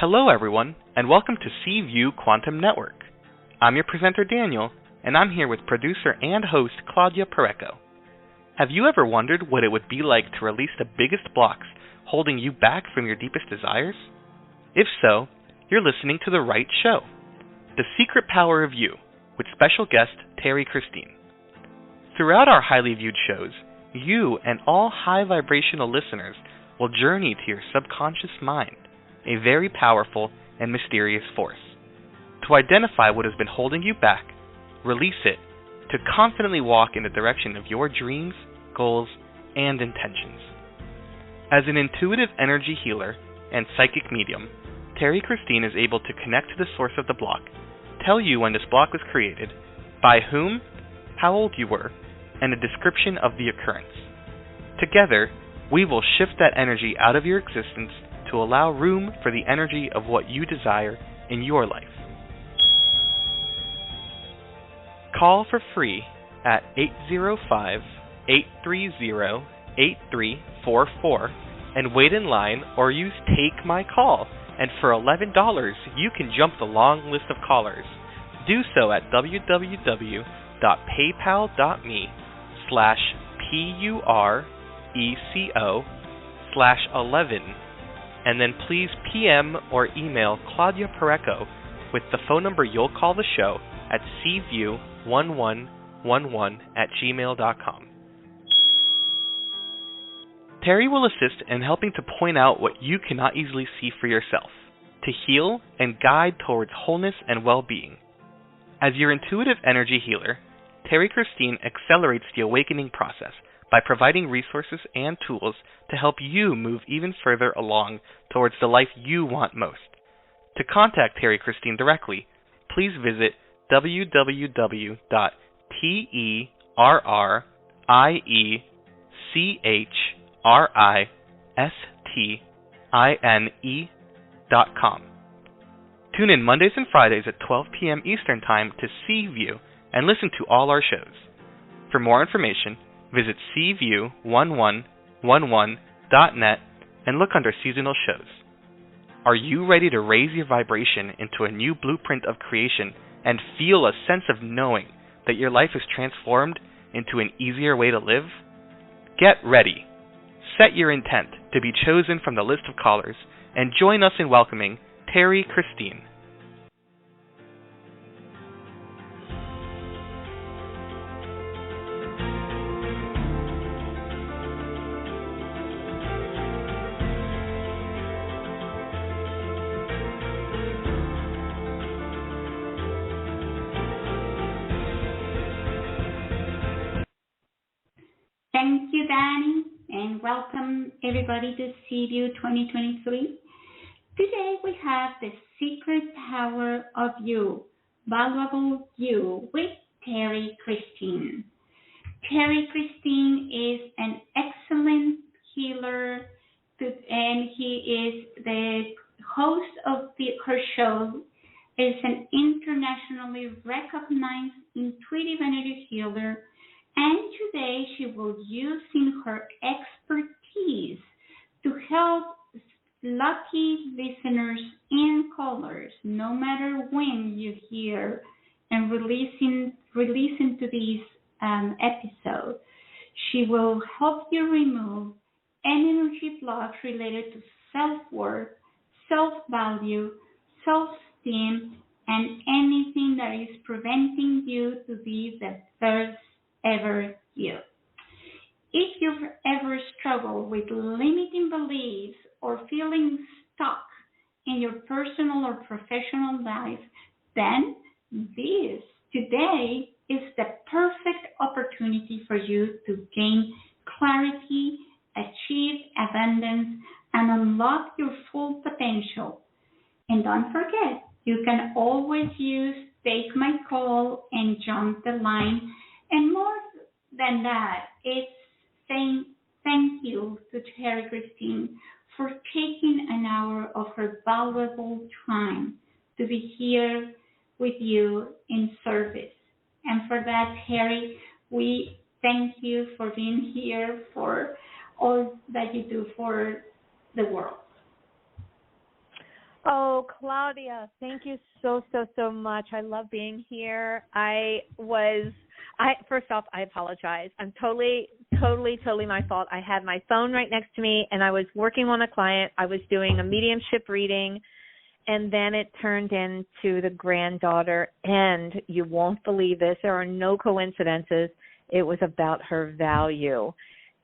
Hello everyone, and welcome to C-View Quantum Network. I'm your presenter Daniel, and I'm here with producer and host Claudia Pareco. Have you ever wondered what it would be like to release the biggest blocks holding you back from your deepest desires? If so, you're listening to the right show. The Secret Power of You, with special guest Terrie Christine. Throughout our highly viewed shows, you and all high vibrational listeners will journey to your subconscious mind, a very powerful and mysterious force, to identify what has been holding you back, release it, to confidently walk in the direction of your dreams, goals, and intentions. As an intuitive energy healer and psychic medium, Terrie Christine is able to connect to the source of the block, tell you when this block was created, by whom, how old you were, and a description of the occurrence. Together, we will shift that energy out of your existence to allow room for the energy of what you desire in your life. Call for free at 805-830-8344 and wait in line or use Take My Call. And for $11, you can jump the long list of callers. Do so at www.paypal.me/PURECO/11 and then please PM or email Claudia Pareco with the phone number you'll call the show at cview1111@gmail.com. Terrie will assist in helping to point out what you cannot easily see for yourself, to heal and guide towards wholeness and well-being. As your intuitive energy healer, Terrie Christine accelerates the awakening process by providing resources and tools to help you move even further along towards the life you want most. To contact Terrie Christine directly, please visit www.terriechristine.com. Tune in Mondays and Fridays at 12 p.m. Eastern Time to C-View and listen to all our shows. For more information, visit cview1111.net and look under seasonal shows. Are you ready to raise your vibration into a new blueprint of creation and feel a sense of knowing that your life is transformed into an easier way to live? Get ready. Set your intent to be chosen from the list of callers and join us in welcoming Terrie Christine. Thank you, Danny, and welcome everybody to C-View 2023. Today we have the Secret Power of You, Val-YOU-able You with Terrie Christine. Terrie Christine is an excellent healer, and he is the host of her show. Is an internationally recognized intuitive energy healer. And today she will use her expertise to help lucky listeners and callers, no matter when you hear and releasing to these episodes. She will help you remove any energy blocks related to self-worth, self-value, self-esteem, and anything that is preventing you to be the best ever you. If you've ever struggled with limiting beliefs or feeling stuck in your personal or professional life, then this today is the perfect opportunity for you to gain clarity, achieve abundance, and unlock your full potential. And don't forget, you can always use Take My Call and jump the line. And more than that, it's saying thank you to Terrie Christine for taking an hour of her valuable time to be here with you in service. And for that, Terrie, we thank you for being here, for all that you do for the world. Oh, Claudia, thank you so much. I love being here. First off, I apologize. I'm totally my fault. I had my phone right next to me, and I was working on a client. I was doing a mediumship reading, and then it turned into the granddaughter, and you won't believe this. There are no coincidences. It was about her value.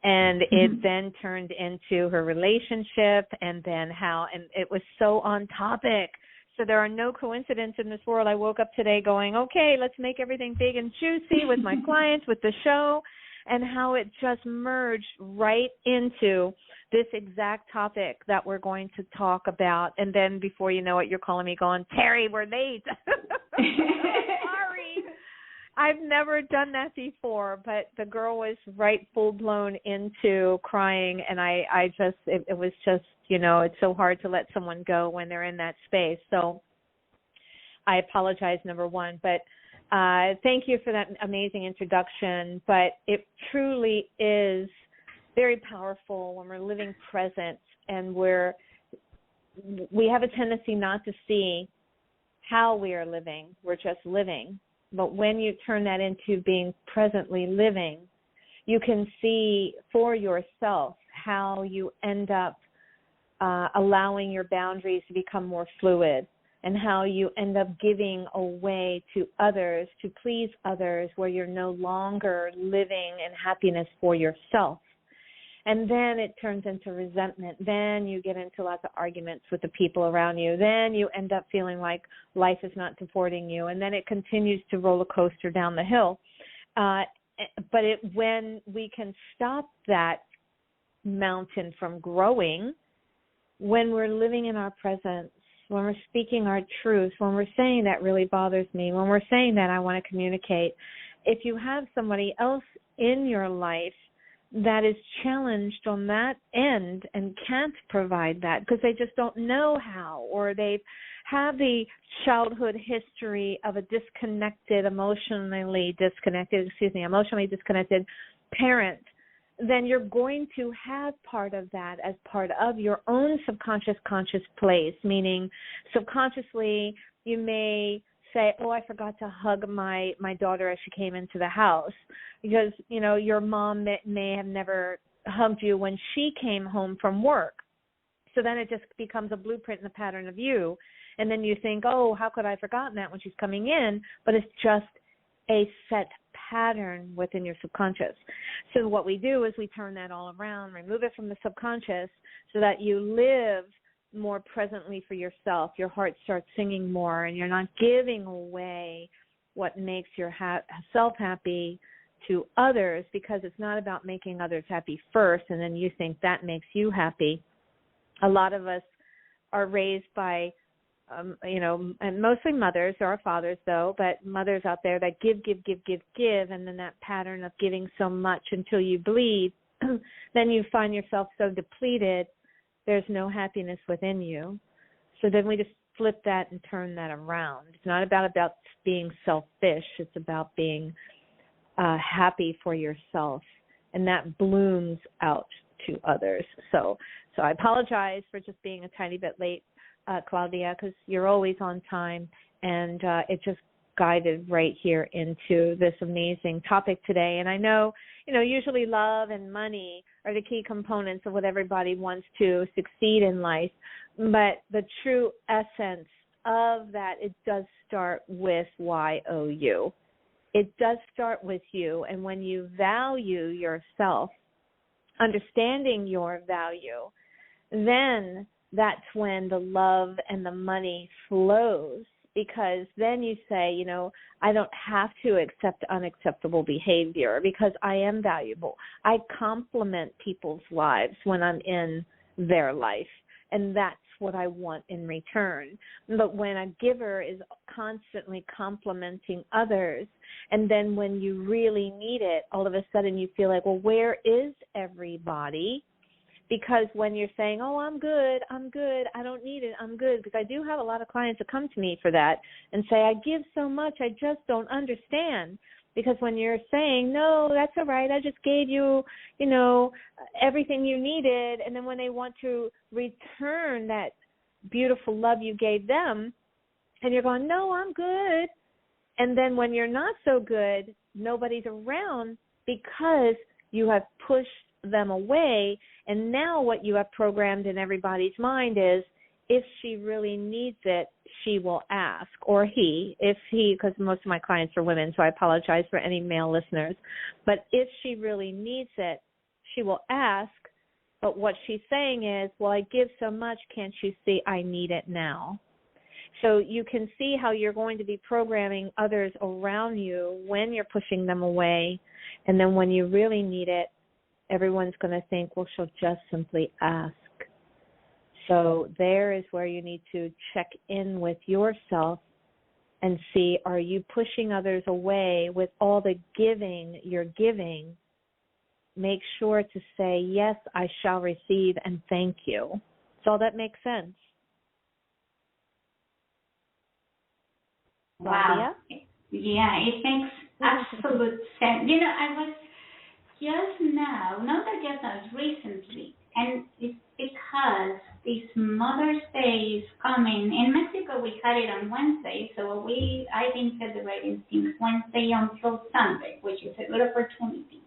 And it then turned into her relationship and it was so on topic. So there are no coincidences in this world. I woke up today going, okay, let's make everything big and juicy with my clients, with the show, and how it just merged right into this exact topic that we're going to talk about. And then before you know it, you're calling me going, Terrie, we're late. Sorry. I've never done that before, but the girl was right full-blown into crying, and it was just, it's so hard to let someone go when they're in that space. So I apologize, number one, but thank you for that amazing introduction. But it truly is very powerful when we're living present, and we have a tendency not to see how we are living. We're just living. But when you turn that into being presently living, you can see for yourself how you end up allowing your boundaries to become more fluid, and how you end up giving away to others, to please others, where you're no longer living in happiness for yourself. And then it turns into resentment. Then you get into lots of arguments with the people around you. Then you end up feeling like life is not supporting you. And then it continues to roller coaster down the hill. But when we can stop that mountain from growing, when we're living in our presence, when we're speaking our truth, when we're saying that really bothers me, when we're saying that I want to communicate, if you have somebody else in your life that is challenged on that end and can't provide that because they just don't know how, or they have the childhood history of a emotionally disconnected parent, then you're going to have part of that as part of your own subconscious conscious place, meaning subconsciously you may say, oh, I forgot to hug my daughter as she came into the house, because, your mom may have never hugged you when she came home from work. So then it just becomes a blueprint and a pattern of you. And then you think, oh, how could I have forgotten that when she's coming in? But it's just a set pattern within your subconscious. So what we do is we turn that all around, remove it from the subconscious so that you live more presently for yourself. Your heart starts singing more, and you're not giving away what makes yourself happy to others, because it's not about making others happy first and then you think that makes you happy. A lot of us are raised by and mostly mothers. There are fathers, though, but mothers out there that give, and then that pattern of giving so much until you bleed, then you find yourself so depleted, there's no happiness within you. So then we just flip that and turn that around. It's not about being selfish. It's about being happy for yourself, and that blooms out to others. So I apologize for just being a tiny bit late, Claudia, because you're always on time, and it just guided right here into this amazing topic today. And I know, usually love and money are the key components of what everybody wants to succeed in life, but the true essence of that, it does start with Y-O-U. It does start with you, and when you value yourself, understanding your value, then that's when the love and the money flows, because then you say, I don't have to accept unacceptable behavior because I am valuable. I complement people's lives when I'm in their life, and that's what I want in return. But when a giver is constantly complimenting others, and then when you really need it, all of a sudden you feel like, well, where is everybody? Because when you're saying, oh, I'm good, I don't need it, I'm good, because I do have a lot of clients that come to me for that and say, I give so much, I just don't understand. Because when you're saying, no, that's all right, I just gave you, everything you needed, and then when they want to return beautiful love you gave them, and you're going, no, I'm good. And then when you're not so good, nobody's around because you have pushed them away. And now what you have programmed in everybody's mind is, if she really needs it, she will ask, or he, because most of my clients are women, so I apologize for any male listeners. But if she really needs it, she will ask. But what she's saying is, well, I give so much, can't you see I need it now? So you can see how you're going to be programming others around you when you're pushing them away. And then when you really need it, everyone's going to think, well, she'll just simply ask. So there is where you need to check in with yourself and see, are you pushing others away with all the giving you're giving? Make sure to say, yes, I shall receive, and thank you. Does all that make sense? Wow. Yeah, it makes absolute sense. You know, I was just now, not just as recently, and it's because this Mother's Day is coming. In Mexico, we had it on Wednesday, so I've been celebrating since Wednesday until Sunday, which is a good opportunity.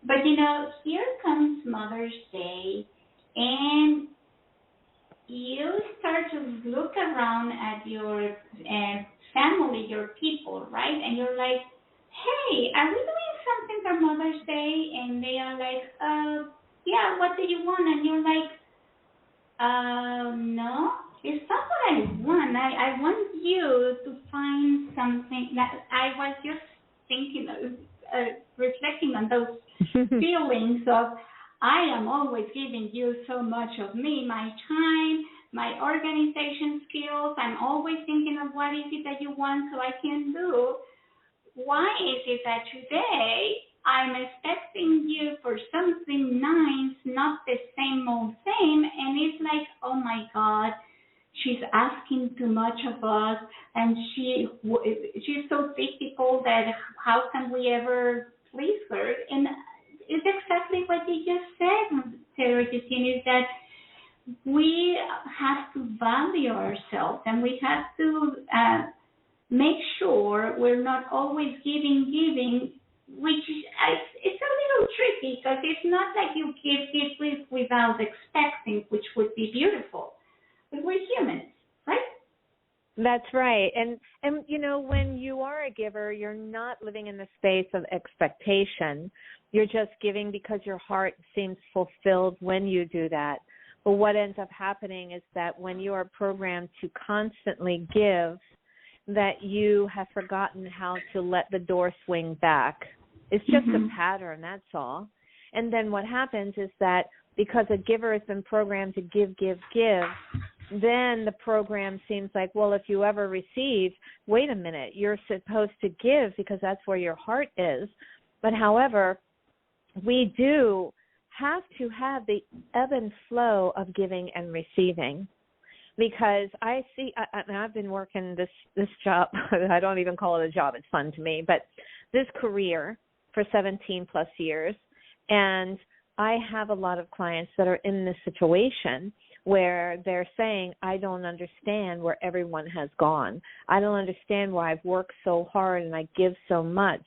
But, you know, here comes Mother's Day, and you start to look around at your family, your people, right? And you're like, hey, are we doing something for Mother's Day? And they are like, yeah, what do you want? And you're like, no, it's not what I want. I want you to find something that I was just thinking of, reflecting on those feelings of, I am always giving you so much of me, my time, my organization skills. I'm always thinking of what is it that you want so I can do. Why is it that today I'm expecting you for something nice, not the same old same? And it's like, oh my God, she's asking too much of us, and she's so difficult that how can we ever please her? And it's exactly what you just said, Terrie Christine, is that we have to value ourselves, and we have to make sure we're not always giving, which it's a little tricky because it's not like you give without expecting, which would be beautiful. But we're humans, right? That's right. And you know, when you are a giver, you're not living in the space of expectation. You're just giving because your heart seems fulfilled when you do that. But what ends up happening is that when you are programmed to constantly give, that you have forgotten how to let the door swing back. It's just a pattern, that's all. And then what happens is that because a giver has been programmed to give, then the program seems like, well, if you ever receive, wait a minute, you're supposed to give because that's where your heart is. But however, we do have to have the ebb and flow of giving and receiving. Because I see, I've been working this job, I don't even call it a job, it's fun to me, but this career for 17 plus years, and I have a lot of clients that are in this situation where they're saying, I don't understand where everyone has gone. I don't understand why I've worked so hard and I give so much,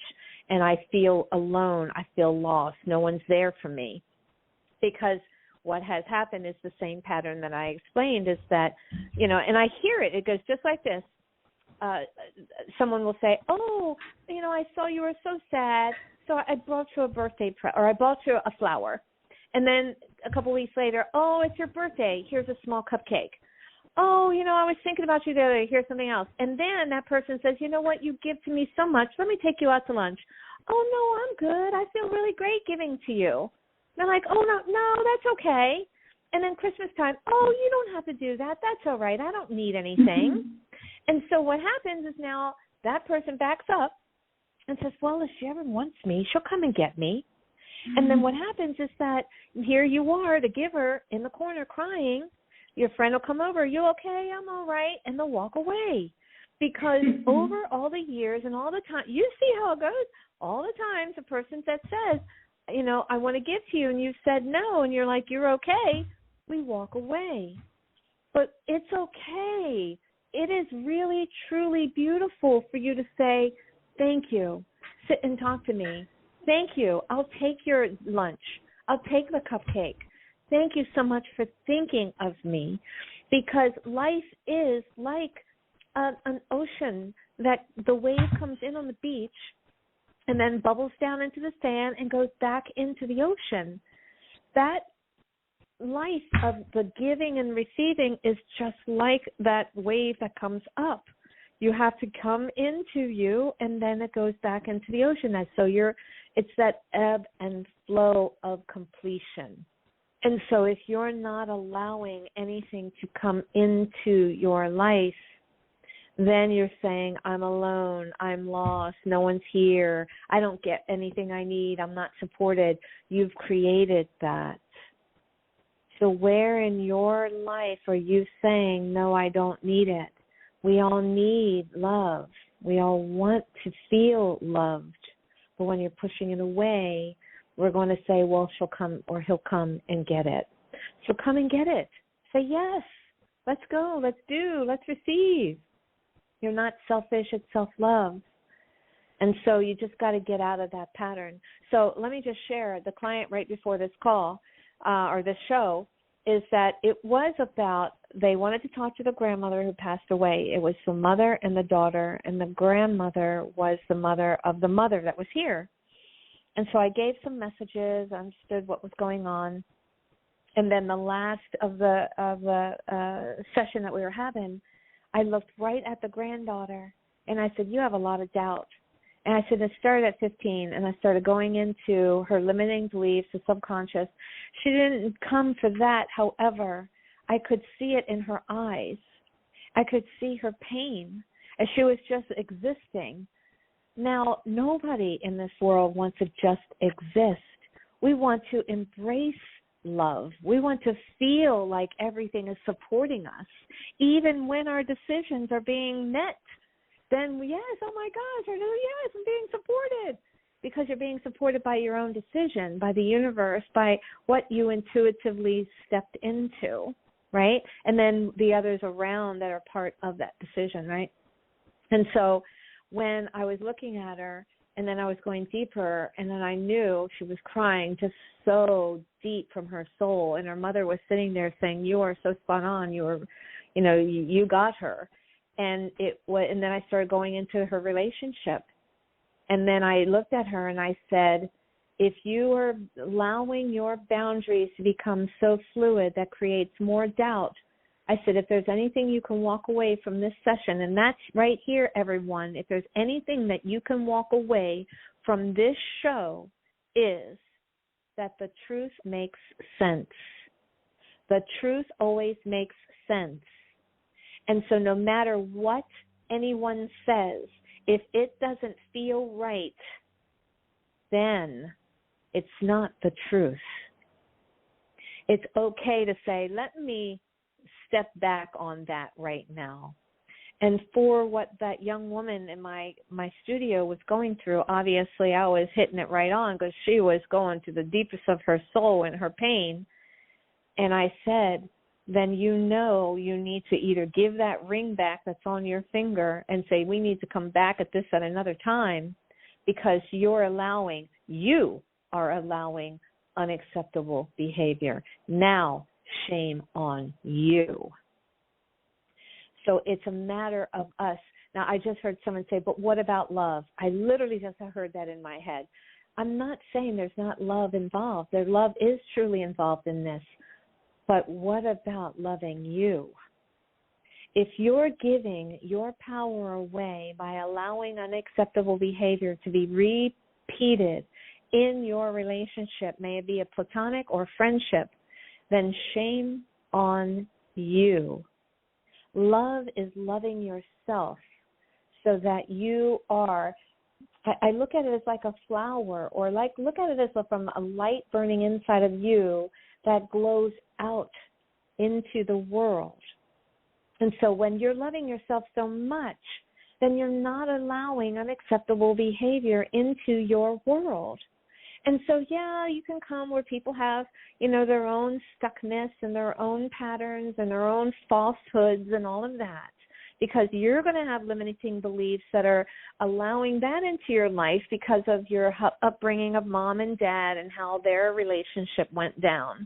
and I feel alone, I feel lost, no one's there for me. Because what has happened is the same pattern that I explained, is that, you know, and I hear it. It goes just like this. Someone will say, oh, you know, I saw you were so sad, so I brought you a birthday or I bought you a flower. And then a couple weeks later, oh, it's your birthday. Here's a small cupcake. Oh, you know, I was thinking about you the other day. Here's something else. And then that person says, you know what, you give to me so much. Let me take you out to lunch. Oh, no, I'm good. I feel really great giving to you. They're like, oh, no, that's okay. And then Christmas time, oh, you don't have to do that. That's all right. I don't need anything. And so what happens is now that person backs up and says, well, if she ever wants me, she'll come and get me. And then what happens is that here you are, the giver, in the corner crying. Your friend will come over. You okay? I'm all right. And they'll walk away. Because over all the years and all the time, you see how it goes. All the times a person that says, you know, I want to give to you, and you said no, and you're like, you're okay, we walk away. But it's okay. It is really, truly beautiful for you to say, thank you. Sit and talk to me. Thank you. I'll take your lunch. I'll take the cupcake. Thank you so much for thinking of me. Because life is like an ocean that the wave comes in on the beach and then bubbles down into the sand and goes back into the ocean. That life of the giving and receiving is just like that wave that comes up. You have to come into you, and then it goes back into the ocean. So it's that ebb and flow of completion. And so if you're not allowing anything to come into your life, then you're saying, I'm alone, I'm lost, no one's here, I don't get anything I need, I'm not supported. You've created that. So where in your life are you saying, no, I don't need it? We all need love. We all want to feel loved. But when you're pushing it away, we're going to say, well, she'll come or he'll come and get it. So come and get it. Say yes. Let's go. Let's do. Let's receive. You're not selfish. It's self-love. And so you just got to get out of that pattern. So let me just share the client right before this call or this show is that it was about they wanted to talk to the grandmother who passed away. It was the mother and the daughter, and the grandmother was the mother of the mother that was here. And so I gave some messages, understood what was going on. And then the last of the session that we were having, I looked right at the granddaughter, and I said, you have a lot of doubt. And I said, it started at 15, and I started going into her limiting beliefs, the subconscious. She didn't come for that. However, I could see it in her eyes. I could see her pain as she was just existing. Now, nobody in this world wants to just exist. We want to embrace love. We want to feel like everything is supporting us, even when our decisions are being met. Then, yes, oh my gosh, yes, I'm being supported. Because you're being supported by your own decision, by the universe, by what you intuitively stepped into, right? And then the others around that are part of that decision, right? And so when I was looking at her, and then I was going deeper, and then I knew she was crying just so deep from her soul, and her mother was sitting there saying, you are so spot on, you got her. And and then I started going into her relationship. And then I looked at her and I said, if you are allowing your boundaries to become so fluid that creates more doubt, I said, if there's anything you can walk away from this session, and that's right here, everyone, if there's anything that you can walk away from this show is that the truth makes sense. The truth always makes sense. And so no matter what anyone says, if it doesn't feel right, then it's not the truth. It's okay to say, let me step back on that right now. And for what that young woman in my studio was going through, obviously I was hitting it right on because she was going to the deepest of her soul and her pain. And I said, then you need to either give that ring back that's on your finger and say, we need to come back at this at another time, because you are allowing unacceptable behavior. Now, shame on you. So it's a matter of us. Now, I just heard someone say, but what about love? I literally just heard that in my head. I'm not saying there's not love involved. Their love is truly involved in this. But what about loving you? If you're giving your power away by allowing unacceptable behavior to be repeated in your relationship, may it be a platonic or friendship, then shame on you. Love is loving yourself so that you are, I look at it as like a flower, or look at it as from a light burning inside of you that glows out into the world. And so when you're loving yourself so much, then you're not allowing unacceptable behavior into your world. And so, yeah, you can come where people have, their own stuckness and their own patterns and their own falsehoods and all of that, because you're going to have limiting beliefs that are allowing that into your life because of your upbringing of mom and dad and how their relationship went down.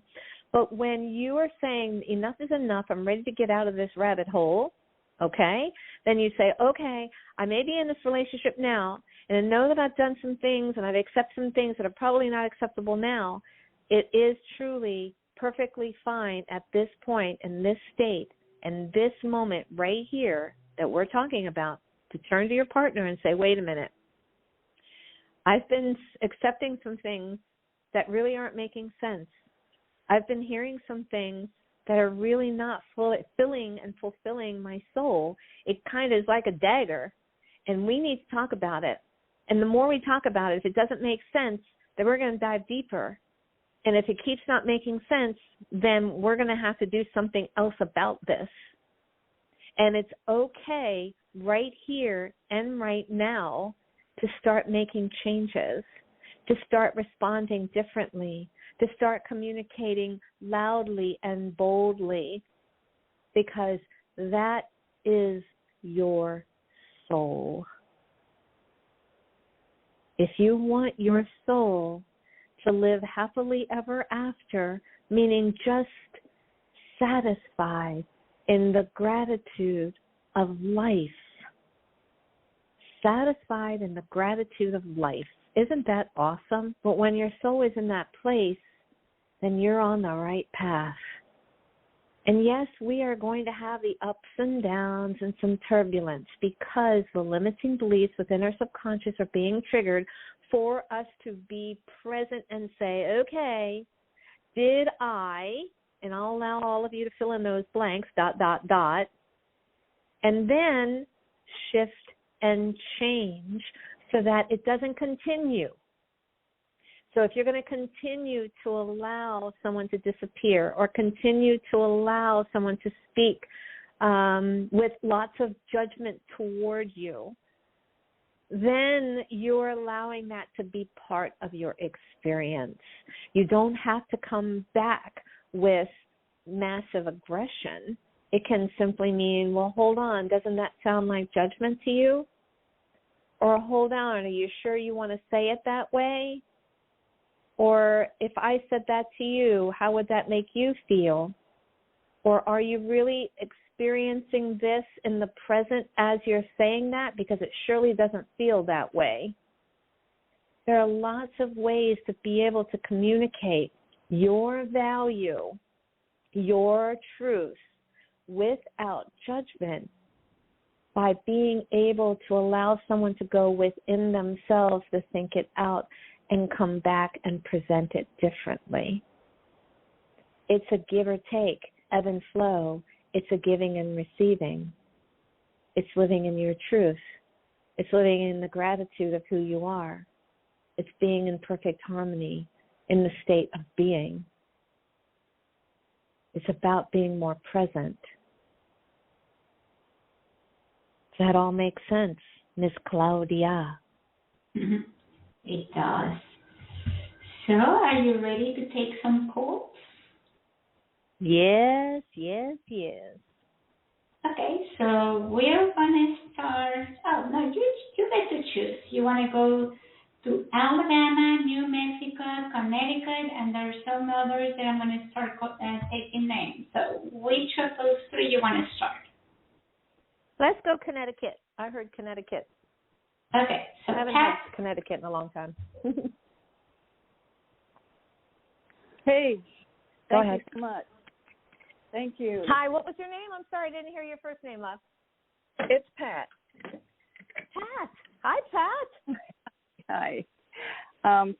But when you are saying enough is enough, I'm ready to get out of this rabbit hole, okay, then you say, okay, I may be in this relationship now, and I know that I've done some things and I've accepted some things that are probably not acceptable now. It is truly perfectly fine at this point, in this state, and this moment right here that we're talking about, to turn to your partner and say, wait a minute, I've been accepting some things that really aren't making sense. I've been hearing some things that are really not filling and fulfilling my soul. It kind of is like a dagger, and we need to talk about it. And the more we talk about it, if it doesn't make sense, then we're going to dive deeper. And if it keeps not making sense, then we're going to have to do something else about this. And it's okay right here and right now to start making changes, to start responding differently, to start communicating loudly and boldly, because that is your soul. If you want your soul to live happily ever after, meaning just satisfied in the gratitude of life, satisfied in the gratitude of life. Isn't that awesome? But when your soul is in that place, then you're on the right path. And yes, we are going to have the ups and downs and some turbulence, because the limiting beliefs within our subconscious are being triggered for us to be present and say, okay, did I, and I'll allow all of you to fill in those blanks, ... and then shift and change so that it doesn't continue. So if you're going to continue to allow someone to disappear, or continue to allow someone to speak with lots of judgment toward you, then you're allowing that to be part of your experience. You don't have to come back with massive aggression. It can simply mean, well, hold on, doesn't that sound like judgment to you? Or hold on, are you sure you want to say it that way? Or if I said that to you, how would that make you feel? Or are you really experiencing this in the present as you're saying that? Because it surely doesn't feel that way. There are lots of ways to be able to communicate your value, your truth, without judgment, by being able to allow someone to go within themselves to think it out and come back and present it differently. It's a give or take, ebb and flow. It's a giving and receiving. It's living in your truth. It's living in the gratitude of who you are. It's being in perfect harmony in the state of being. It's about being more present. Does that all make sense, Miss Claudia? Mm-hmm. It does. So, are you ready to take some calls? Yes. Okay, so we're going to start. Oh, no, you get to choose. You want to go to Alabama, New Mexico, Connecticut, and there's some others that I'm going to start taking names. So, which of those three you want to start? Let's go Connecticut. I heard Connecticut. Okay, so I haven't Pat. had Connecticut in a long time. Hey, Go thank ahead. you so much. Thank you. Hi, what was your name? I'm sorry, I didn't hear your first name, love. It's Pat. Pat. Hi, Pat. Hi.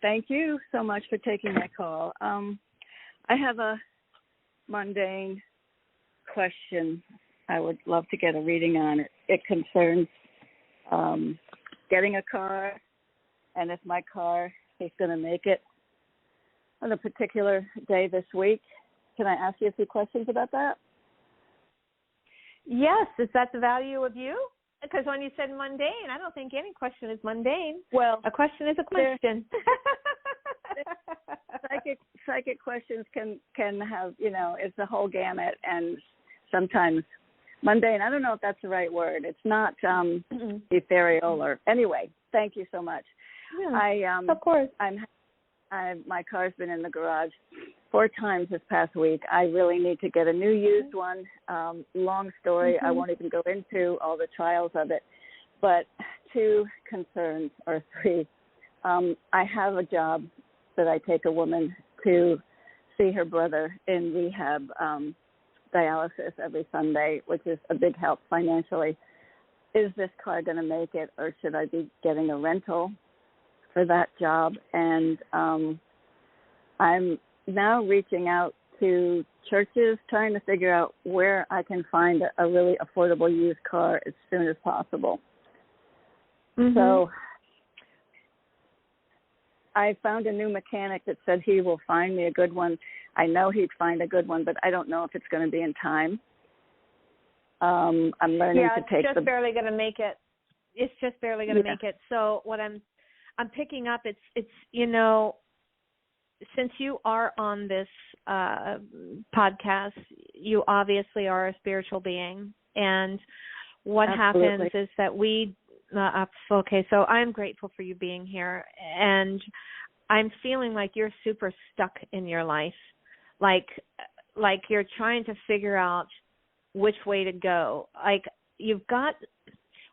Thank you so much for taking my call. I have a mundane question. I would love to get a reading on it. It concerns getting a car, and if my car is going to make it on a particular day this week. Can I ask you a few questions about that? Yes, is that the value of you? Because when you said mundane, I don't think any question is mundane. Well, a question is a question. psychic questions can have, it's the whole gamut, and sometimes mundane. I don't know if that's the right word. It's not ethereal or anyway. Thank you so much. Yeah, of course. My car's been in the garage 4 times this past week. I really need to get a new used one. Long story. I won't even go into all the trials of it. But 2 concerns, or 3. I have a job that I take a woman to see her brother in rehab dialysis every Sunday, which is a big help financially. Is this car going to make it, or should I be getting a rental for that job? And I'm now reaching out to churches, trying to figure out where I can find a really affordable used car as soon as possible. So I found a new mechanic that said he will find me a good one. I know he'd find a good one, but I don't know if it's going to be in time. I'm learning to take it's just barely going to make it. It's just barely going to make it. So what I'm picking up, it's since you are on this podcast, you obviously are a spiritual being, and what happens is that we. Okay, so I'm grateful for you being here, and I'm feeling like you're super stuck in your life, like you're trying to figure out which way to go. Like you've got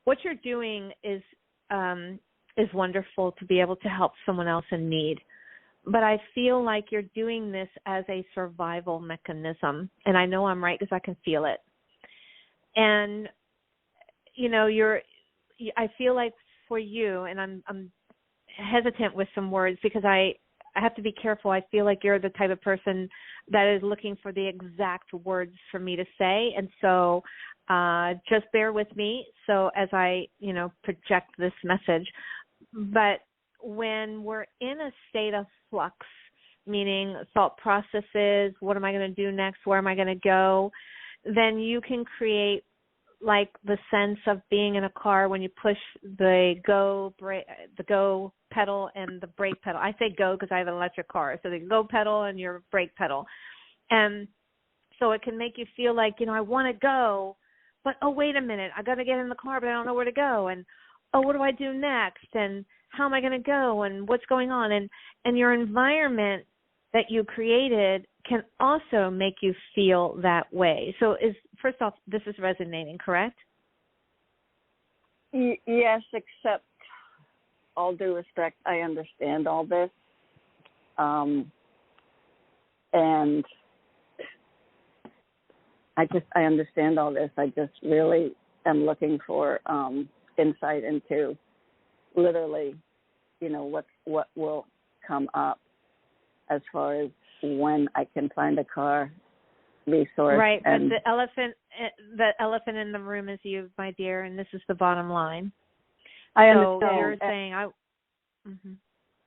what you're doing is wonderful to be able to help someone else in need, but I feel like you're doing this as a survival mechanism, and I know I'm right because I can feel it, and I feel like for you, and I'm hesitant with some words because I have to be careful. I feel like you're the type of person that is looking for the exact words for me to say, and so just bear with me. So as I, project this message, but when we're in a state of flux, meaning thought processes, what am I going to do next? Where am I going to go? Then you can create like the sense of being in a car when you push the go pedal and the brake pedal. I say go because I have an electric car. So the go pedal and your brake pedal. And so it can make you feel like, I want to go, but, oh, wait a minute, I got to get in the car, but I don't know where to go. And, oh, what do I do next? And how am I going to go? And what's going on? And your environment that you created can also make you feel that way. So first off, this is resonating, correct? Yes, except all due respect, I understand all this. And I understand all this. I just really am looking for insight into literally, what will come up as far as when I can find a car resource. Right, but the elephant in the room is you, my dear, and this is the bottom line. I understand. So you're saying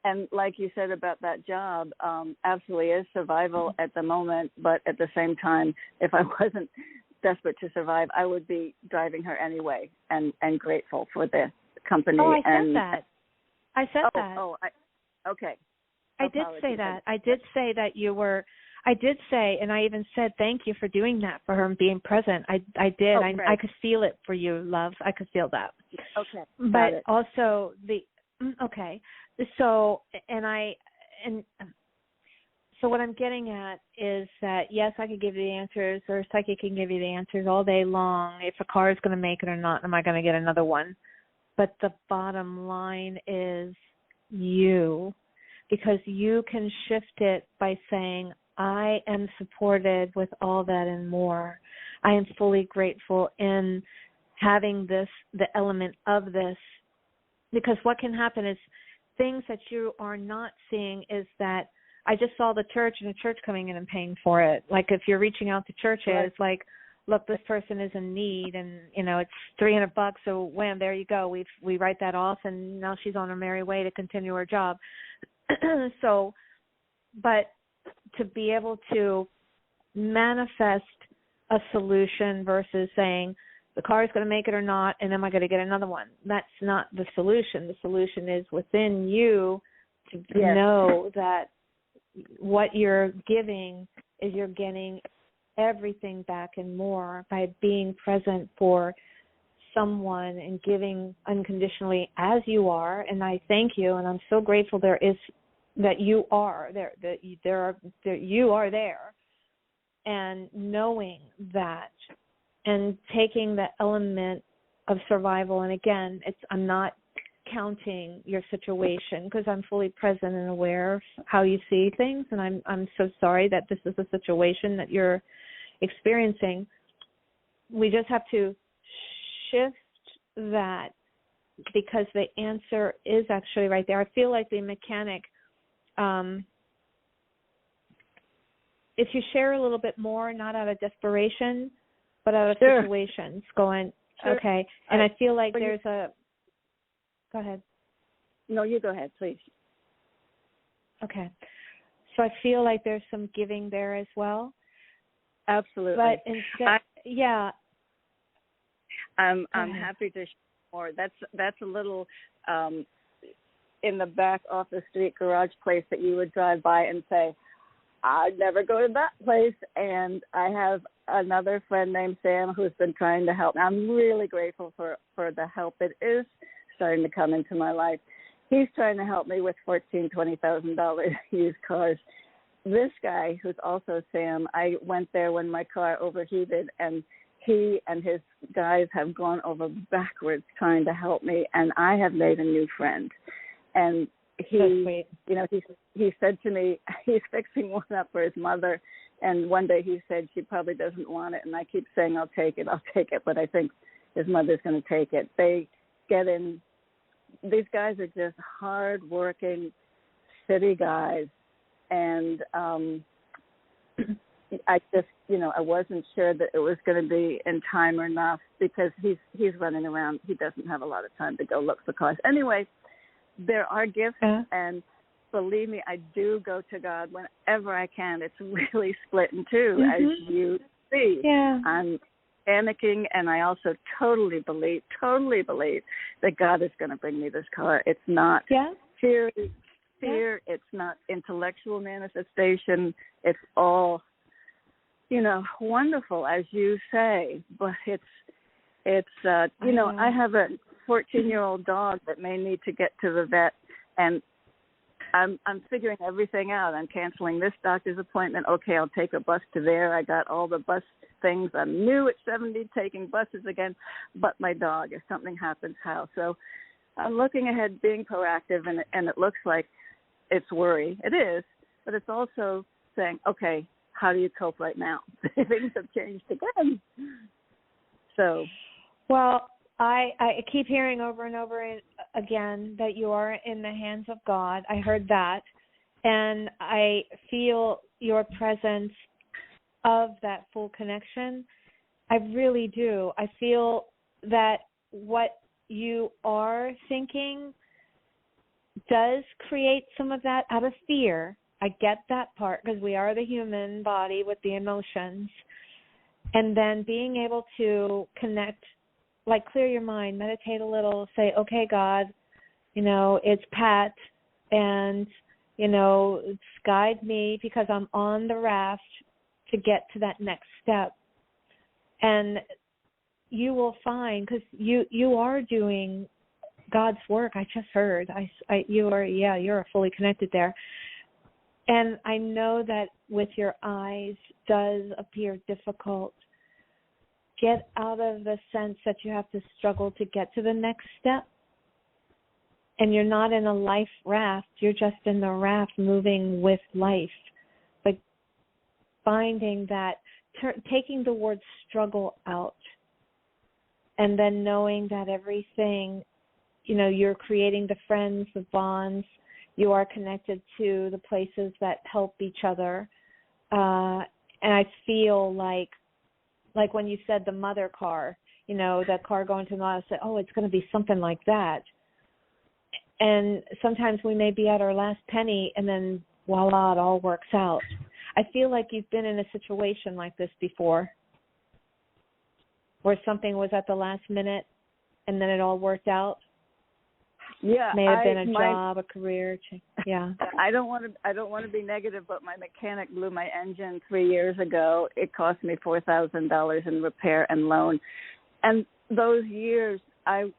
And like you said about that job, absolutely is survival at the moment, but at the same time, if I wasn't desperate to survive, I would be driving her anyway and grateful for the company. Oh, I said that. I said that. Okay. I did say that. I did say that you were. I did say, and I even said thank you for doing that for her and being present. I did. Oh, right. I could feel it for you, love. I could feel that. Okay. But also okay. So so what I'm getting at is that yes, I could give you the answers, or a psychic can give you the answers all day long. If a car is going to make it or not, am I going to get another one? But the bottom line is you. Because you can shift it by saying, I am supported with all that and more. I am fully grateful in having this, the element of this. Because what can happen is things that you are not seeing is that I just saw the church and the church coming in and paying for it. Like if you're reaching out to churches, like, look, this person is in need and, it's $300. So wham, there you go. We write that off and now she's on her merry way to continue her job. So, but to be able to manifest a solution versus saying the car is going to make it or not, and am I going to get another one? That's not the solution. The solution is within you to know that what you're giving is you're getting everything back and more by being present for someone and giving unconditionally as you are. And I thank you, and I'm so grateful that you are there, that you are there, and knowing that and taking the element of survival. And again, I'm not counting your situation because I'm fully present and aware of how you see things, and I'm so sorry that this is a situation that you're experiencing. We just have to shift that because the answer is actually right there. I feel like the mechanic, if you share a little bit more, not out of desperation, but out of situations, going, okay. And I feel like there's go ahead. No, you go ahead, please. Okay. So I feel like there's some giving there as well. Absolutely. But instead, I'm happy to share more. That's a little in the back off the street garage place that you would drive by and say, I'd never go to that place. And I have another friend named Sam who's been trying to help. I'm really grateful for the help it is starting to come into my life. He's trying to help me with $20,000 used cars. This guy, who's also Sam, I went there when my car overheated, and he and his guys have gone over backwards trying to help me, and I have made a new friend. And he said to me, he's fixing one up for his mother, and one day he said she probably doesn't want it, and I keep saying I'll take it, but I think his mother's going to take it. They get in. These guys are just hard-working city guys, and I just, I wasn't sure that it was going to be in time or enough because he's running around. He doesn't have a lot of time to go look for cars. Anyway, there are gifts, and believe me, I do go to God whenever I can. It's really split in two, as you see. Yeah. I'm panicking, and I also totally believe that God is going to bring me this car. It's not fear. It's not intellectual manifestation. It's all, wonderful, as you say. But it's I have a 14-year-old dog that may need to get to the vet, and I'm figuring everything out. I'm canceling this doctor's appointment. Okay, I'll take a bus to there. I got all the bus things. I'm new at 70, taking buses again. But my dog, if something happens, how? So I'm looking ahead, being proactive, and it looks like it's worry. It is, but it's also saying, okay, how do you cope right now? Things have changed again. So, well, I keep hearing over and over again that you are in the hands of God. I heard that, and I feel your presence of that full connection. I really do. I feel that what you are thinking does create some of that out of fear. I get that part because we are the human body with the emotions. And then being able to connect, like clear your mind, meditate a little, say, okay, God, it's Pat, and, guide me because I'm on the raft to get to that next step. And you will find, because you are doing God's work. I just heard. You're fully connected there. And I know that with your eyes does appear difficult. Get out of the sense that you have to struggle to get to the next step. And you're not in a life raft. You're just in the raft moving with life. But finding that, taking the word struggle out, and then knowing that everything, you're creating the friends, the bonds, you are connected to the places that help each other. And I feel like when you said the mother car, that car going to the mall, I said, oh, it's going to be something like that. And sometimes we may be at our last penny, and then voila, it all works out. I feel like you've been in a situation like this before, where something was at the last minute, and then it all worked out. Yeah, May have been a job, a career. Yeah. I don't want to be negative, but my mechanic blew my engine 3 years ago. It cost me $4,000 in repair and loan, and those years I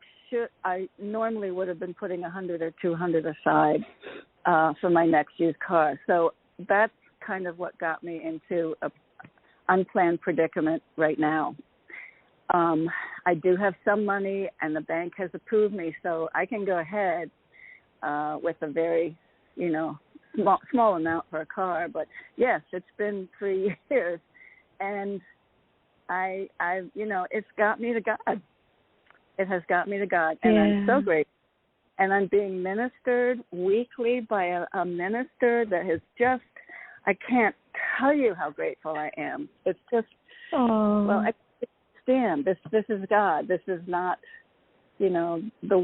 normally would have been putting $100 or $200 aside for my next used car. So that's kind of what got me into a unplanned predicament right now. I do have some money, and the bank has approved me, so I can go ahead with a very, small amount for a car. But yes, it's been 3 years, and I it's got me to God. It has got me to God, and I'm so grateful. And I'm being ministered weekly by a minister that has just, I can't tell you how grateful I am. It's just, well, I understand. This is God. This is not, the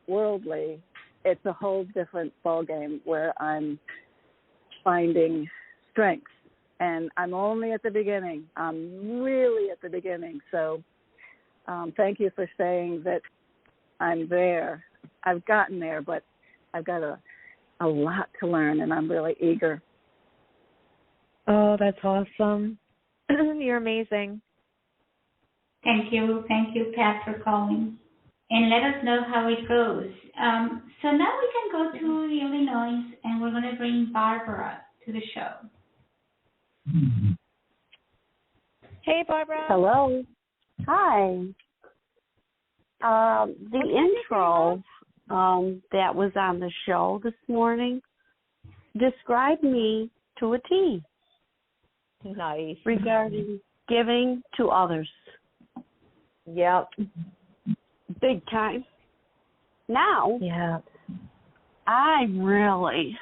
worldly. It's a whole different ballgame where I'm finding strength. And I'm only at the beginning. I'm really at the beginning. So thank you for saying that I'm there. I've gotten there, but I've got a lot to learn, and I'm really eager. Oh, that's awesome. You're amazing. Thank you, Pat, for calling. And let us know how it goes. So now we can go to Illinois, and we're going to bring Barbara to the show. Hey, Barbara. Hello. Hi. The intro that was on the show this morning described me to a T. Nice. Regarding giving to others. Yep. Big time. Now, I really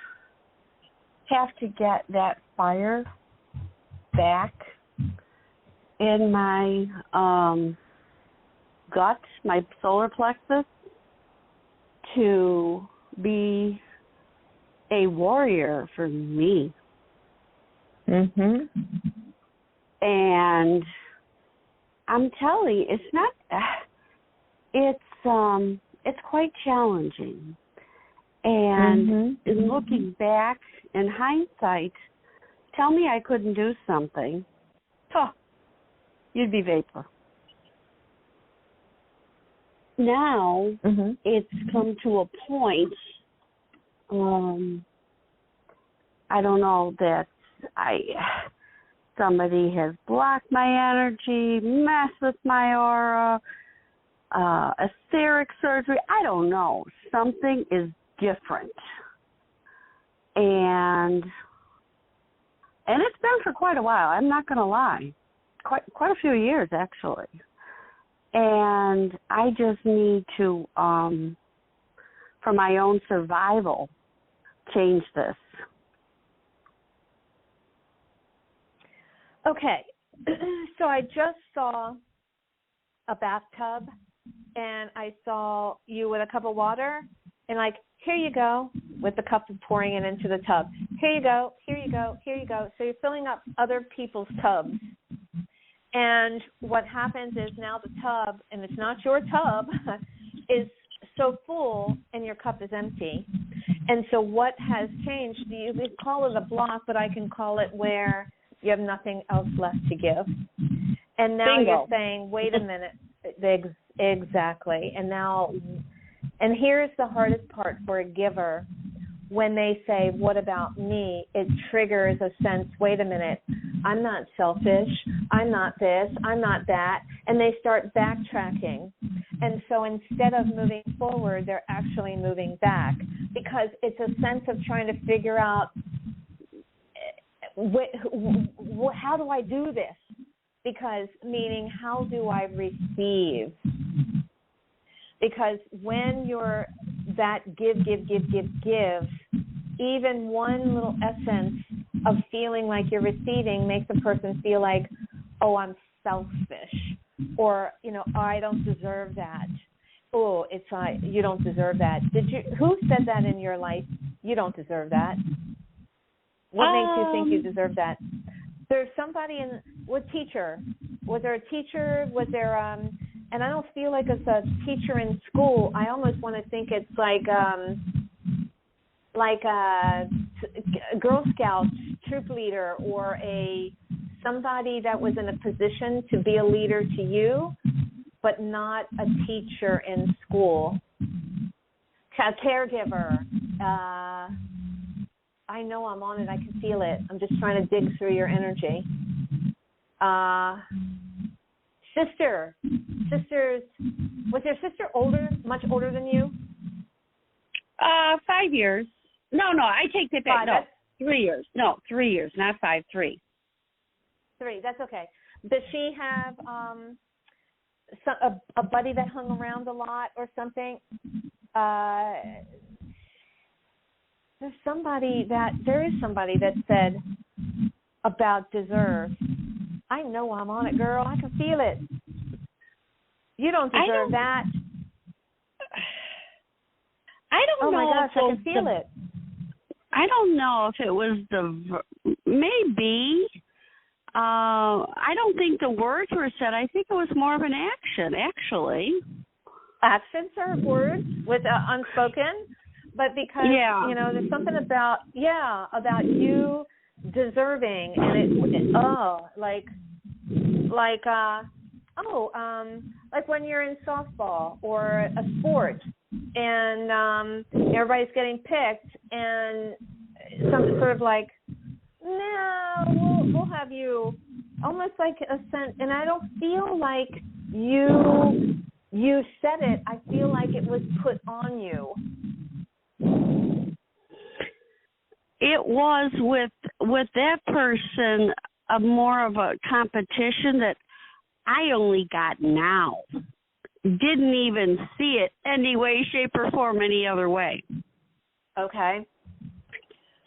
have to get that fire back in my gut, my solar plexus, to be a warrior for me. Mhm. And I'm telling you, it's not. It's quite challenging. And looking back in hindsight, tell me I couldn't do something, you'd be vapor. Now it's come to a point. I don't know that somebody has blocked my energy, messed with my aura, etheric surgery. I don't know. Something is different. And it's been for quite a while. I'm not going to lie. Quite a few years, actually. And I just need to, for my own survival, change this. Okay. So I just saw a bathtub, and I saw you with a cup of water, and here you go, with the cup pouring it into the tub. Here you go, here you go, here you go. So you're filling up other people's tubs. And what happens is now the tub, and it's not your tub, is so full and your cup is empty. And so what has changed, you could call it a block, but I can call it where you have nothing else left to give. And now you're saying, wait a minute. Exactly. And here's the hardest part for a giver. When they say, what about me? It triggers a sense, wait a minute, I'm not selfish, I'm not this, I'm not that. And they start backtracking. And so instead of moving forward, they're actually moving back, because it's a sense of trying to figure out, how do I do this? Because, meaning, how do I receive? Because when you're that give, even one little essence of feeling like you're receiving makes a person feel like, oh, I'm selfish, or, I don't deserve that. Oh, it's like, you don't deserve that. Who said that in your life? You don't deserve that. What makes you think you deserve that? There's somebody what teacher? Was there a teacher? Was there And I don't feel like as a teacher in school, I almost want to think it's like a Girl Scout troop leader or somebody that was in a position to be a leader to you, but not a teacher in school. A caregiver. I know I'm on it. I can feel it. I'm just trying to dig through your energy. Sisters. Was your sister much older than you? 5 years. No, I take that back. No, 3 years. No, 3 years, not 5, 3. 3, that's okay. Does she have a buddy that hung around a lot or something? There is somebody that said about deserve. I know I'm on it, girl. I can feel it. You don't deserve that. I don't know. Oh my gosh, I can feel it. I don't know if it was maybe. I don't think the words were said. I think it was more of an action, actually. Actions are words with unspoken, but because there's something about you deserving, and like when you're in softball or a sport, and everybody's getting picked, and something sort of like, no, we'll have you, almost like a sense, and I don't feel like you said it. I feel like it was put on you. It was with that person more of a competition that I only got now. Didn't even see it any way, shape, or form any other way. Okay.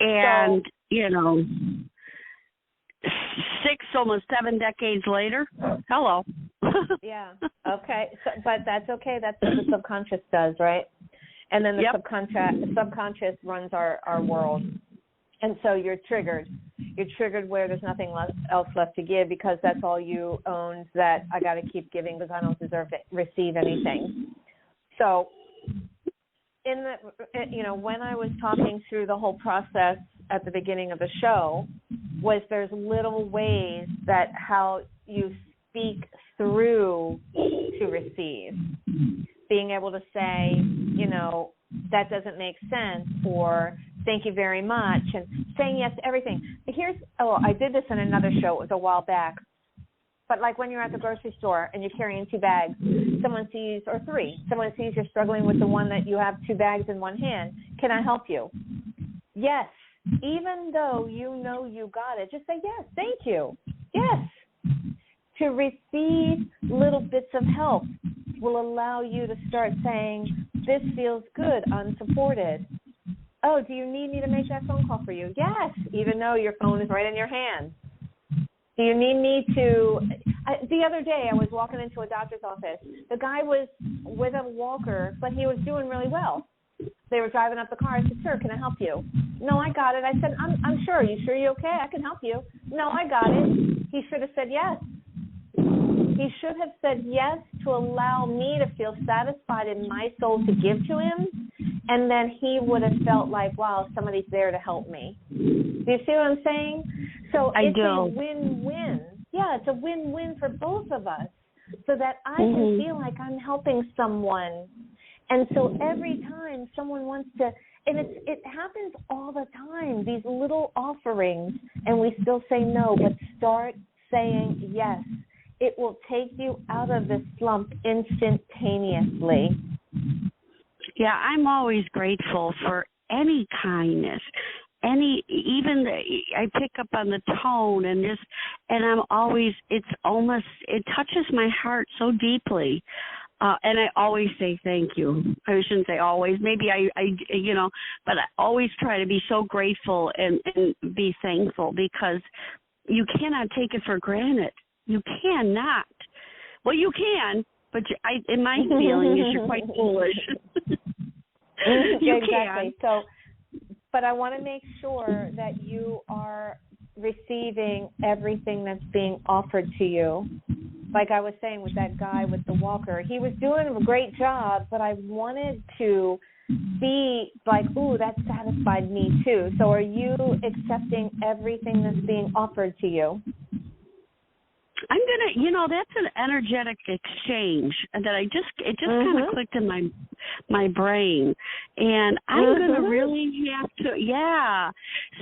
And, 6, almost 7 decades later, hello. Yeah. Okay. But that's okay. That's what the subconscious does, right? And then the subconscious runs our world. And so you're triggered. You're triggered where there's nothing else left to give, because that's all you own, that I got to keep giving because I don't deserve to receive anything. So when I was talking through the whole process at the beginning of the show, there's little ways that how you speak through to receive. Being able to say, that doesn't make sense, or thank you very much, and saying yes to everything. I did this in another show. It was a while back. But like when you're at the grocery store and you're carrying 2 bags, someone sees, or 3, someone sees you're struggling with the one that you have 2 bags in one hand. Can I help you? Yes. Even though you know you got it, just say yes, thank you. Yes. To receive little bits of help will allow you to start saying, this feels good, unsupported. Oh, do you need me to make that phone call for you? Yes, even though your phone is right in your hand. Do you need me to... the other day, I was walking into a doctor's office. The guy was with a walker, but he was doing really well. They were driving up the car. I said, sir, can I help you? No, I got it. I said, I'm sure. You sure you're okay? I can help you. No, I got it. He should have said yes. He should have said yes to allow me to feel satisfied in my soul to give to him, and then he would have felt like, wow, somebody's there to help me. Do you see what I'm saying? So it's a win-win. Yeah, it's a win-win for both of us, so that I can feel like I'm helping someone. And so every time someone wants to, and it happens all the time, these little offerings, and we still say no, but start saying yes. It will take you out of the slump instantaneously. Yeah, I'm always grateful for any kindness, I pick up on the tone, and I'm always, it touches my heart so deeply. And I always say thank you. I shouldn't say always. Maybe but I always try to be so grateful and be thankful, because you cannot take it for granted. You cannot. Well, you can, but in my feeling is you're quite foolish. You exactly. can. So, but I want to make sure that you are receiving everything that's being offered to you. like I was saying with that guy with the walker, he was doing a great job, but I wanted to be like, ooh, that satisfied me too. So are you accepting everything that's being offered to you? I'm gonna, that's an energetic exchange that it just kind of clicked in my brain, and I'm gonna really have to,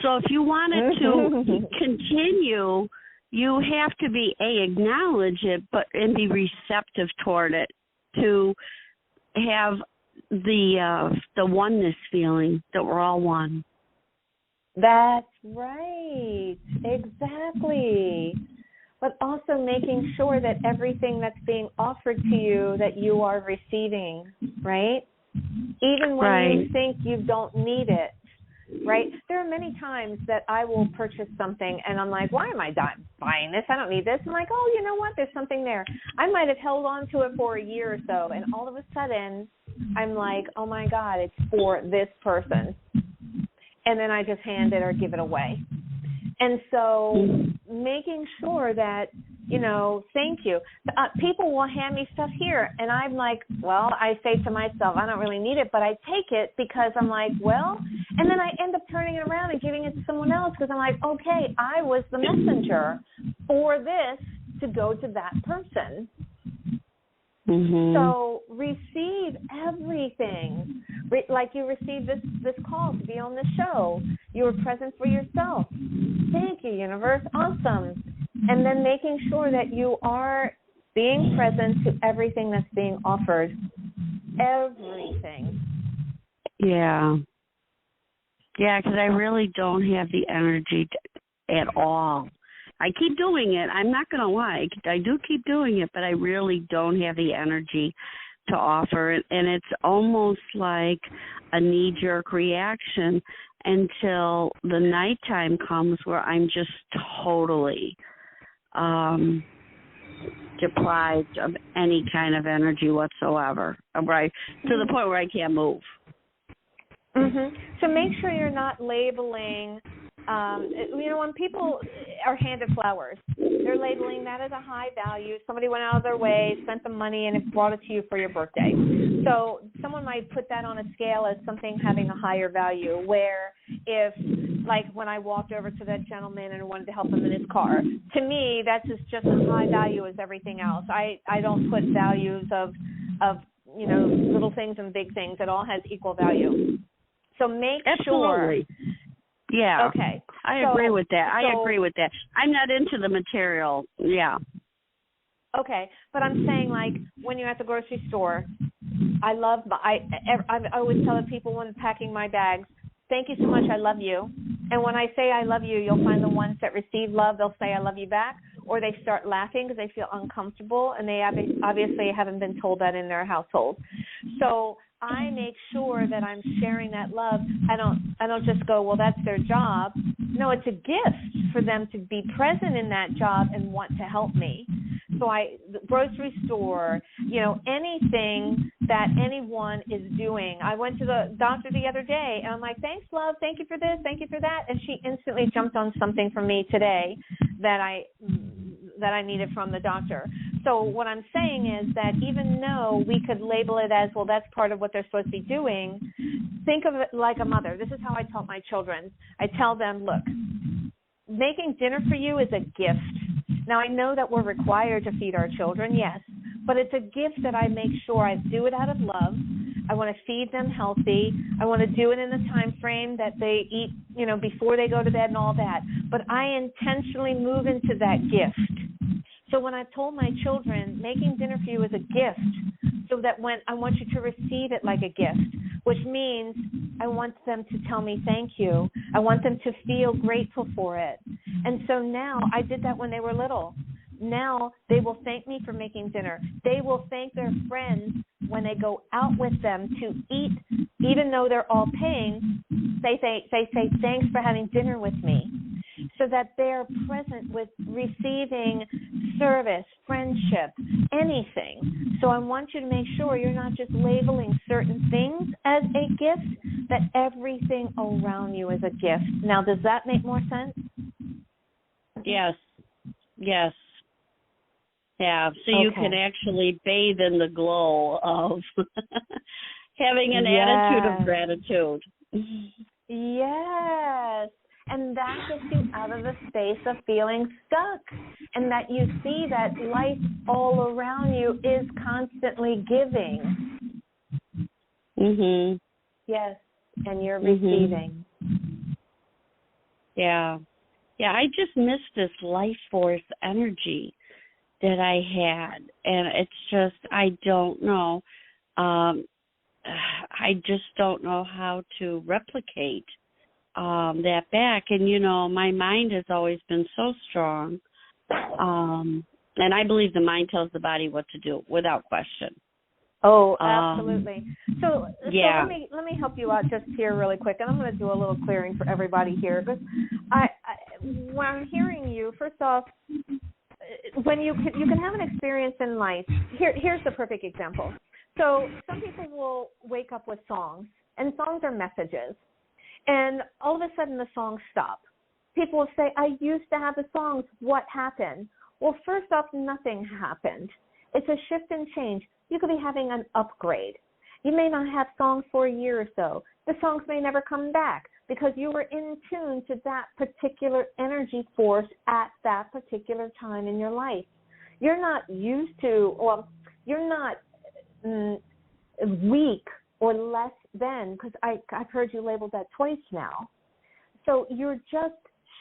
So if you wanted to continue, you have to be acknowledge it, and be receptive toward it, to have the oneness feeling that we're all one. That's right, exactly. But also making sure that everything that's being offered to you, that you are receiving, right? Even when you think you don't need it, right? There are many times that I will purchase something and I'm like, why am I buying this? I don't need this. I'm like, oh, you know what? There's something there. I might have held on to it for a year or so, and all of a sudden I'm like, oh, my God, it's for this person. And then I just hand it or give it away. And so making sure that, thank you. People will hand me stuff here, and I'm like, well, I say to myself, I don't really need it, but I take it because I'm like, well, and then I end up turning it around and giving it to someone else because I'm like, okay, I was the messenger for this to go to that person. So receive everything. Like you received this call to be on the show. You were present for yourself. Thank you, universe. Awesome. And then making sure that you are being present to everything that's being offered. Everything. Yeah. Yeah, because I really don't have the energy at all. I keep doing it. I'm not going to lie. I do keep doing it, but I really don't have the energy to offer it. And it's almost like a knee-jerk reaction until the nighttime comes where I'm just totally deprived of any kind of energy whatsoever, right? To the point where I can't move. So make sure you're not labeling. When people are handed flowers, they're labeling that as a high value. Somebody went out of their way, spent the money, and it brought it to you for your birthday. So someone might put that on a scale as something having a higher value, where if, like when I walked over to that gentleman and wanted to help him in his car, to me, that's just as high value as everything else. I don't put values of little things and big things. It all has equal value. So make sure. Yeah. Okay. I agree with that. I'm not into the material. Yeah. Okay. But I'm saying, like, when you're at the grocery store, I always tell the people when packing my bags, thank you so much, I love you. And when I say I love you, you'll find the ones that receive love, they'll say I love you back, or they start laughing because they feel uncomfortable, and they obviously haven't been told that in their household. So I make sure that I'm sharing that love. I don't just go, well, that's their job. No, it's a gift for them to be present in that job and want to help me. So the grocery store, anything that anyone is doing. I went to the doctor the other day, and I'm like, thanks, love. Thank you for this. Thank you for that. And she instantly jumped on something for me today that I needed from the doctor. So what I'm saying is that even though we could label it as, well, that's part of what they're supposed to be doing, think of it like a mother. This is how I taught my children. I tell them, look, making dinner for you is a gift. Now, I know that we're required to feed our children, yes, but it's a gift that I make sure I do it out of love. I want to feed them healthy. I want to do it in the time frame that they eat, before they go to bed and all that. But I intentionally move into that gift. So when I've told my children, making dinner for you is a gift, so that when I want you to receive it like a gift, which means I want them to tell me thank you. I want them to feel grateful for it. And so now I did that when they were little. Now they will thank me for making dinner. They will thank their friends when they go out with them to eat, even though they're all paying. They say thanks for having dinner with me, so that they're present with receiving service, friendship, anything. So I want you to make sure you're not just labeling certain things as a gift, that everything around you is a gift. Now, does that make more sense? Yes. have, so you can actually bathe in the glow of having an attitude of gratitude. Yes. And that gets you out of the space of feeling stuck, and that you see that life all around you is constantly giving. Mhm. Yes, and you're receiving. Yeah. Yeah, I just miss this life force energy that I had, and it's just, I don't know. I just don't know how to replicate that back. And, you know, my mind has always been so strong. And I believe the mind tells the body what to do without question. Oh, absolutely. So yeah. So let me help you out just here really quick, and I'm going to do a little clearing for everybody here, because when I'm hearing you, first off, when you can have an experience in life. Here's the perfect example. So some people will wake up with songs, and songs are messages, and all of a sudden the songs stop. People will say, I used to have the songs. What happened? Well, first off, nothing happened. It's a shift and change. You could be having an upgrade. You may not have songs for a year or so. The songs may never come back because you were in tune to that particular energy force at that particular time in your life. You're not used to, well, you're not weak or less than, because I've heard you labeled that twice now. So you're just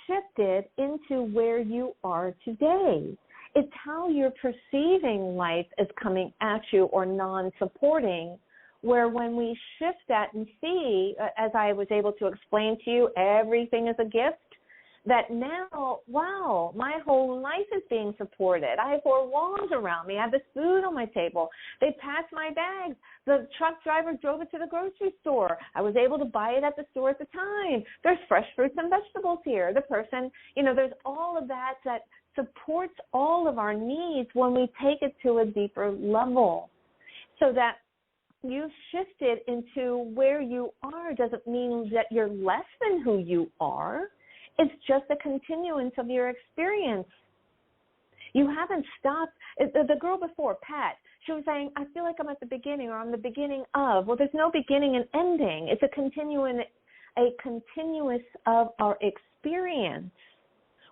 shifted into where you are today. It's how you're perceiving life as coming at you or non-supporting, where when we shift that and see, as I was able to explain to you, everything is a gift, that now, wow, my whole life is being supported. I have 4 walls around me. I have this food on my table. They packed my bags. The truck driver drove it to the grocery store. I was able to buy it at the store at the time. There's fresh fruits and vegetables here. The person, there's all of that supports all of our needs when we take it to a deeper level. So that you've shifted into where you are doesn't mean that you're less than who you are. It's just a continuance of your experience. You haven't stopped. The girl before, Pat, she was saying, I feel like I'm at the beginning or I'm the beginning of. Well, there's no beginning and ending. It's a continuous of our experience.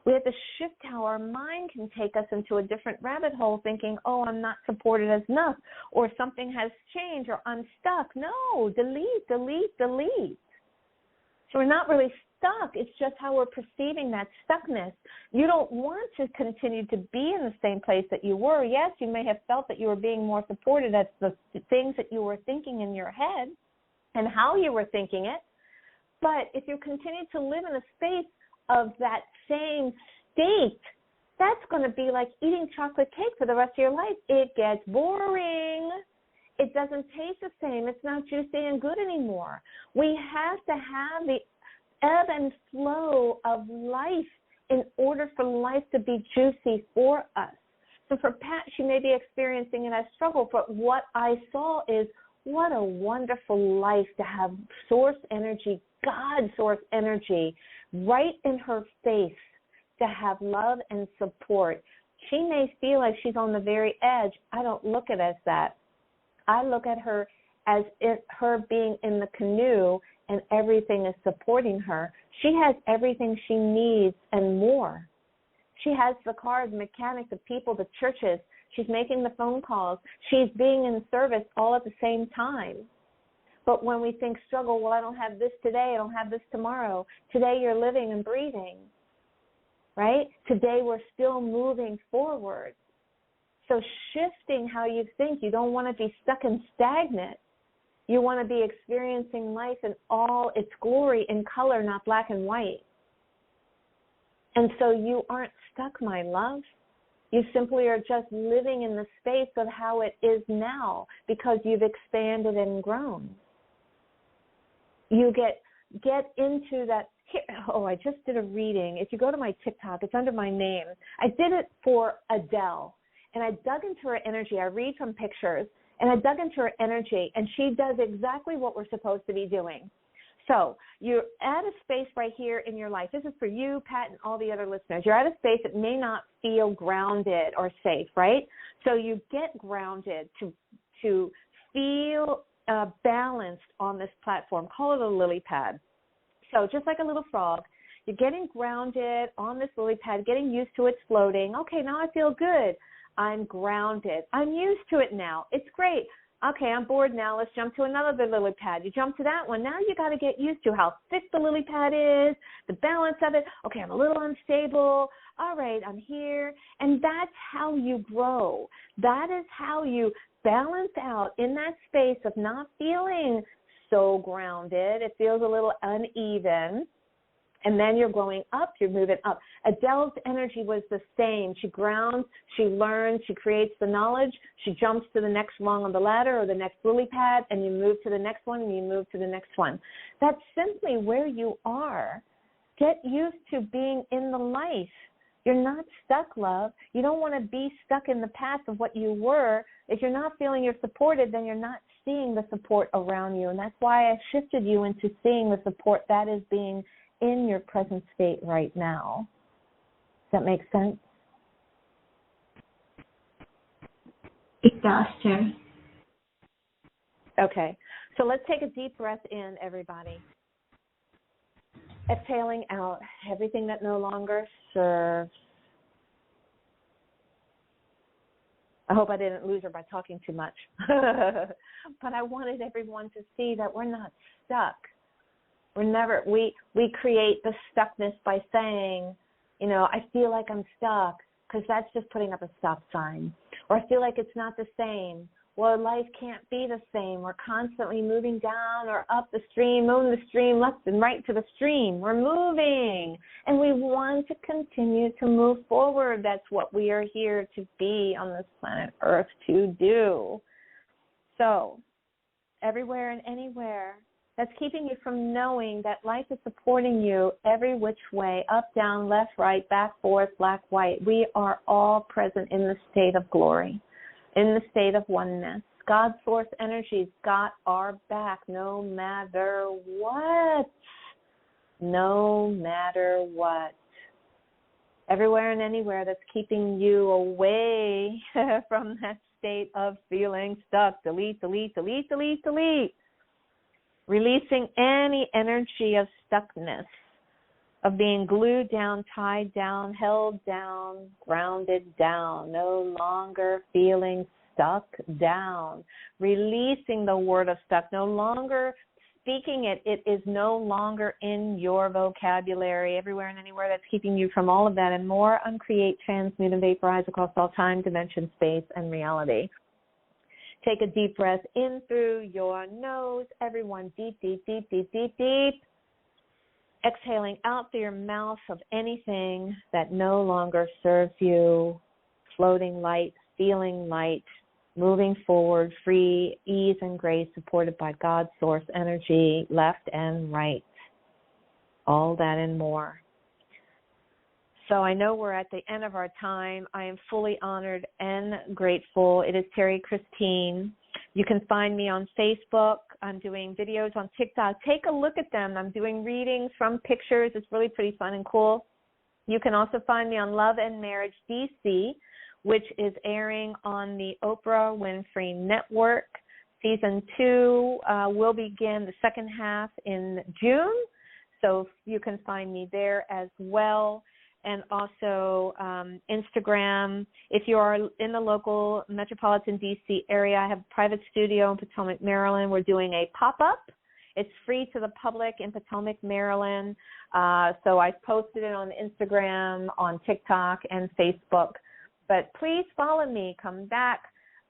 We have to shift how our mind can take us into a different rabbit hole thinking, oh, I'm not supported as enough, or something has changed, or I'm stuck. No, delete, delete, delete. So we're not really stuck. It's just how we're perceiving that stuckness. You don't want to continue to be in the same place that you were. Yes, you may have felt that you were being more supported at the things that you were thinking in your head and how you were thinking it. But if you continue to live in a space of that same state, that's going to be like eating chocolate cake for the rest of your life. It gets boring. It doesn't taste the same. It's not juicy and good anymore. We have to have the ebb and flow of life in order for life to be juicy for us. So for Pat, she may be experiencing it as struggle, but what I saw is what a wonderful life to have source energy, God source energy, right in her face, to have love and support. She may feel like she's on the very edge. I don't look at it as that. I look at her as her being in the canoe and everything is supporting her. She has everything she needs and more. She has the car, the mechanic, the people, the churches. She's making the phone calls. She's being in service all at the same time. But when we think struggle, well, I don't have this today, I don't have this tomorrow. Today you're living and breathing, right? Today we're still moving forward. So shifting how you think, you don't want to be stuck and stagnant. You want to be experiencing life in all its glory in color, not black and white. And so you aren't stuck, my love. You simply are just living in the space of how it is now because you've expanded and grown. You get into that. Oh, I just did a reading. If you go to my TikTok, it's under my name. I did it for Adele, and I dug into her energy. I read from pictures, and I dug into her energy, and she does exactly what we're supposed to be doing. So you're at a space right here in your life. This is for you, Pat, and all the other listeners. You're at a space that may not feel grounded or safe, right? So you get grounded to feel balanced on this platform. Call it a lily pad. So just like a little frog, you're getting grounded on this lily pad, getting used to it floating. Okay, now I feel good. I'm grounded. I'm used to it now. It's great. Okay, I'm bored now. Let's jump to another lily pad. You jump to that one. Now you got to get used to how thick the lily pad is, the balance of it. Okay, I'm a little unstable. All right, I'm here. And that's how you grow. That is how you balance out in that space of not feeling so grounded. It feels a little uneven. And then you're going up, you're moving up. Adele's energy was the same. She grounds, she learns, she creates the knowledge, she jumps to the next rung on the ladder or the next lily pad, and you move to the next one, and you move to the next one. That's simply where you are. Get used to being in the life. You're not stuck, love. You don't want to be stuck in the past of what you were. If you're not feeling you're supported, then you're not seeing the support around you. And that's why I shifted you into seeing the support that is being in your present state right now. Does that make sense? It does, Terrie. Okay, so let's take a deep breath in, everybody. Exhaling out everything that no longer serves. I hope I didn't lose her by talking too much. But I wanted everyone to see that we're not stuck. We create the stuckness by saying, I feel like I'm stuck, because that's just putting up a stop sign. Or I feel like it's not the same. Well, life can't be the same. We're constantly moving down or up the stream, moving the stream left and right to the stream. We're moving, and we want to continue to move forward. That's what we are here to be on this planet Earth to do. So, everywhere and anywhere, that's keeping you from knowing that life is supporting you every which way, up, down, left, right, back, forth, black, white. We are all present in the state of glory, in the state of oneness. God's source energy's got our back no matter what. No matter what. Everywhere and anywhere that's keeping you away from that state of feeling stuck. Delete, delete, delete, delete, delete. Releasing any energy of stuckness, of being glued down, tied down, held down, grounded down, no longer feeling stuck down. Releasing the word of stuck, no longer speaking it. It is no longer in your vocabulary. Everywhere and anywhere that's keeping you from all of that and more, uncreate, transmute, and vaporize across all time, dimension, space, and reality. Take a deep breath in through your nose. Everyone, deep, deep, deep, deep, deep, deep. Exhaling out through your mouth of anything that no longer serves you. Floating light, feeling light, moving forward, free, ease and grace, supported by God's source energy, left and right. All that and more. So I know we're at the end of our time. I am fully honored and grateful. It is Terrie Christine. You can find me on Facebook. I'm doing videos on TikTok. Take a look at them. I'm doing readings from pictures. It's really pretty fun and cool. You can also find me on Love and Marriage DC, which is airing on the Oprah Winfrey Network. Season 2 will begin the second half in June. So you can find me there as well. And also Instagram. If you are in the local metropolitan D.C. area, I have a private studio in Potomac, Maryland. We're doing a pop-up. It's free to the public in Potomac, Maryland. So I've posted it on Instagram, on TikTok, and Facebook. But please follow me. Come back.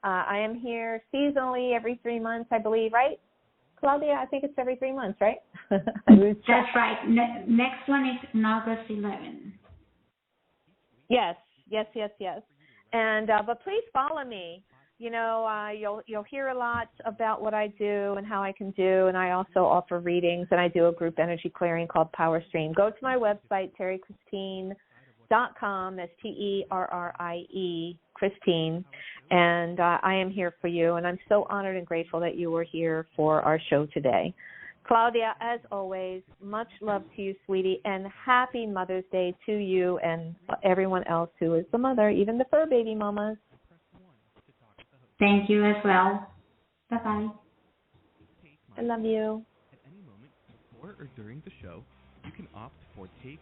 I am here seasonally every 3 months, I believe, right? Claudia, I think it's every 3 months, right? That's right. Next one is on August 11. Yes. And but please follow me. You'll hear a lot about what I do and how I can do, and I also offer readings, and I do a group energy clearing called Power Stream. Go to my website, terriechristine.com. That's TERRIE, Christine, and I am here for you, and I'm so honored and grateful that you were here for our show today. Claudia, as always, much love to you, sweetie, and happy Mother's Day to you and everyone else who is the mother, even the fur baby mamas. Thank you as well. Bye-bye. I love you. At any moment, before or during the show, you can opt for take.